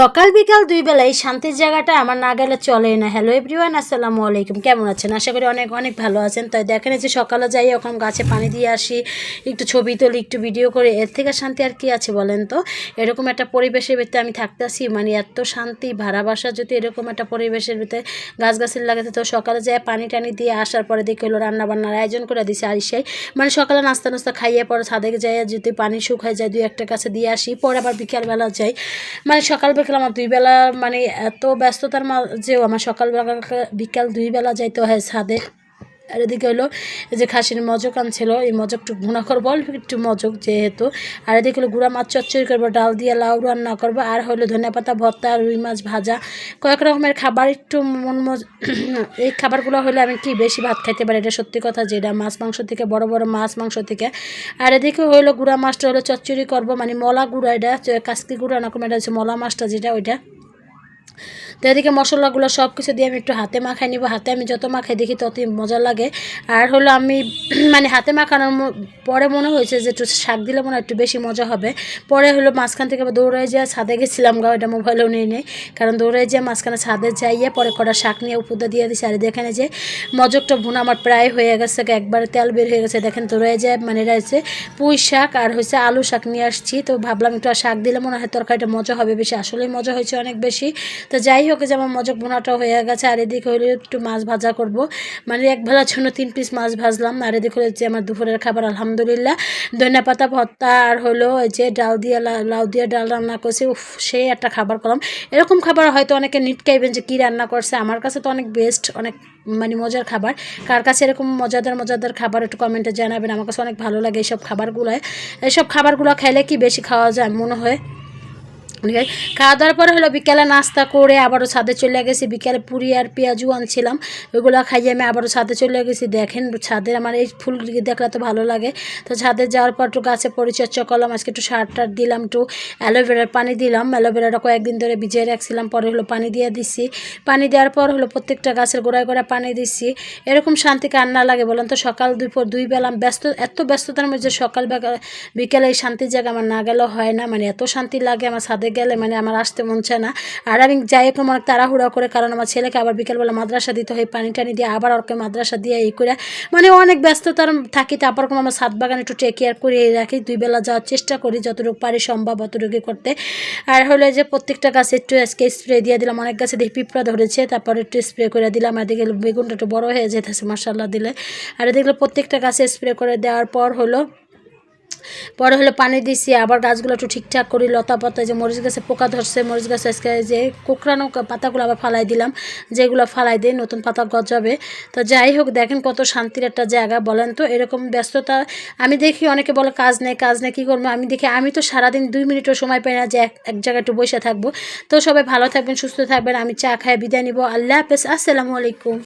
সকাল বিকাল দুই বেলায় শান্তির জায়গাটা আমার না গেলে চলে না। হ্যালো এভরিওয়ান, আসসালামু আলাইকুম। কেমন আছেন? আশা করি অনেক অনেক ভালো আছেন। তাই দেখেন যে সকালে যাই ওখান গাছে পানি দিয়ে আসি, একটু ছবি তুলি, একটু ভিডিও করে, এর থেকে শান্তি আর কি আছে বলেন তো? এরকম একটা পরিবেশের ভিতরে আমি থাকতেছি, মানে এত শান্তি। ভাড়া বাসা যদি এরকম একটা পরিবেশের ভিতরে গাছগাছের লাগাতে, তো সকালে যায় পানি টানি দিয়ে আসার পরে দেখে হলো রান্নাবান্নার আয়োজন করে দিছে। আর সেই মানে সকালে নাস্তা নাস্তা খাইয়ে পরে ছাদে যাই, যদি পানি শুকায় যায় দুই একটা কাছে দিয়ে আসি, পরে আবার বিকালবেলা যাই। মানে সকাল বিকাল আমার দুই বেলা, মানে এত ব্যস্ততার মাঝেও আমার সকালবেলা বিকাল দুই বেলা যাইতে হয় ছাদে। আর এদিকে হলো এই যে খাসির মজক আনছিল, এই মজকটু ভুনা করবো, অল্প একটু মজক যেহেতু। আর এদিকে হলো গুঁড়া মাছ চচ্চড়ি করবো, ডাল দিয়ে লাউ রান্না করবো, আর হলো ধনিয়া পাতা ভর্তা, রুই মাছ ভাজা, কয়েক রকমের খাবার একটু এই খাবারগুলো হলে আমি কি বেশি ভাত খাইতে পারি, এটা সত্যি কথা। যেটা মাছ মাংস থেকে বড় বড় মাছ মাংস থেকে। আর এদিকে হলো গুঁড়া মাছটা হলো চচ্চড়ি করবো, মানে মলা গুঁড়া, এটা কাসকি গুঁড়া না, এটা হচ্ছে মলা মাছটা যেটা, ওইটা। তো এদিকে মশলাগুলো সব কিছু দিয়ে আমি একটু হাতে মাখাই নিব। হাতে আমি যত মাখাই দেখি ততই মজা লাগে। আর হলো আমি মানে হাতে মাখানোর পরে মনে হয়েছে যে একটু শাক দিলে মনে হয় একটু বেশি মজা হবে। পরে হলো মাঝখান থেকে দৌড়ে যেয়ে ছাদে গেছিলাম, এটা মোবাইলেও নেই, কারণ দৌড়ে যেয়ে মাঝখানে ছাদে যাইয়ে পরে কটা শাক নিয়ে উপরে দিয়ে দিয়েছি। আর দেখেন যে মজকটা ভুনা আমার প্রায় হয়ে গেছে, একবারে তেল বের হয়ে গেছে। দেখেন দৌড়ে যায়, মানে রয়েছে পুঁই শাক আর হয়েছে আলু শাক নিয়ে আসছি। তো ভাবলাম একটু শাক দিলে মনে হয় তরকারিটা মজা হবে বেশি, আসলেই মজা হয়েছে অনেক বেশি। তো যাই হোক, যে আমার মজক বোনাটা হয়ে গেছে। আর এদিকে হলে একটু মাছ ভাজা করব, মানে এক ভেলার জন্য 3 পিস মাছ ভাজলাম। আর এদিকে হচ্ছে আমার দুপুরের খাবার আলহামদুলিল্লাহ ধনিয়া পাতা ভর্তা, আর হলো এই যে ডাল দিয়ে লাউ দিয়ে ডাল রান্না করছি। সেই একটা খাবার করলাম। এরকম খাবার হয়তো অনেকে নিটকাইবেন যে কী রান্না করছে, আমার কাছে তো অনেক বেস্ট, অনেক মানে মজার খাবার। কার কাছে এরকম মজাদার খাবার একটু কমেন্টে জানাবেন। আমার কাছে অনেক ভালো লাগে এইসব খাবারগুলো খাইলে কি বেশি খাওয়া যায় মনে হয়। খাওয়া দাওয়ার পরে হলো বিকেলে নাস্তা করে আবারও ছাদে চলে গেছি। বিকেলে পুরি আর পেঁয়াজু আনছিলাম, ওইগুলো খাইয়ে আমি আবারও ছাদে চলে গেছি। দেখেন ছাদে আমার এই ফুলগুলি দেখলে তো ভালো লাগে। তো ছাদে যাওয়ার পর একটু গাছে পরিচর্যা করলাম, আজকে একটু সার টার দিলাম, একটু অ্যালোভেরার পানি দিলাম। অ্যালোভেরাটা কয়েকদিন ধরে ভিজিয়ে রাখছিলাম, পরে হলো পানি দিয়ে দিচ্ছি। পানি দেওয়ার পর হলো প্রত্যেকটা গাছের গোড়ায় গোড়ায় পানি দিচ্ছি। এরকম শান্তি কার না লাগে বলেন তো? সকাল দুপুর দুই বেলা এত ব্যস্ততার মধ্যে সকাল বিকেলে এই শান্তির জায়গা আমার না গেলেও হয় না, মানে এত শান্তি লাগে আমার ছাদে গেলে, মানে আমার আসতে মন চায় না। আর আমি যাই এখন অনেক তাড়াহুড়া করে, কারণ আমার ছেলেকে আবার বিকেলবেলা মাদ্রাসা দিতে হয়, পানি টানি দিয়ে আবার ওকে মাদ্রাসা দিয়ে এই করে, মানে অনেক ব্যস্ততার থাকি। তারপর কোনো আমার ছাদ বাগান একটু টেক কেয়ার করে রাখি, দুই বেলা যাওয়ার চেষ্টা করি যতটুকু পারি সম্ভব অতটুকু করতে। আর হলো যে প্রত্যেকটা গাছে একটু আজকে স্প্রে দিয়ে দিলাম, অনেক গাছে দেখি পিঁপড়া ধরেছে, তারপর একটু স্প্রে করে দিলাম। আর দেখে বেগুনটা একটু বড়ো হয়ে যেতেছে মাশাআল্লাহ দিলে। আর দেখলো প্রত্যেকটা গাছে স্প্রে করে দেওয়ার পর হলো পানি দিছি। আবার গাছগুলো একটু ঠিকঠাক করি, লতা পাতা, যে মরিচ গাছে পোকা ধরছে, মরিচ গাছে আজকে যে কোঁকড়ানো পাতাগুলো আবার ফালাই দিলাম, যেগুলো ফালাই দিয়ে নতুন পাতা গজাবে। তো যাই হোক, দেখেন কত শান্তির একটা জায়গা বলেন তো? এরকম ব্যস্ততা আমি দেখি, অনেকে বলে কাজ নেই কী করবো, আমি দেখি আমি তো সারাদিন 2 মিনিটও সময় পাই না যে এক জায়গায় একটু বসে থাকবো। তো সবাই ভালো থাকবেন, সুস্থ থাকবেন। আমি চা খাই বিদায় নিব। আল্লাহ হাফেজ, আসসালামু আলাইকুম।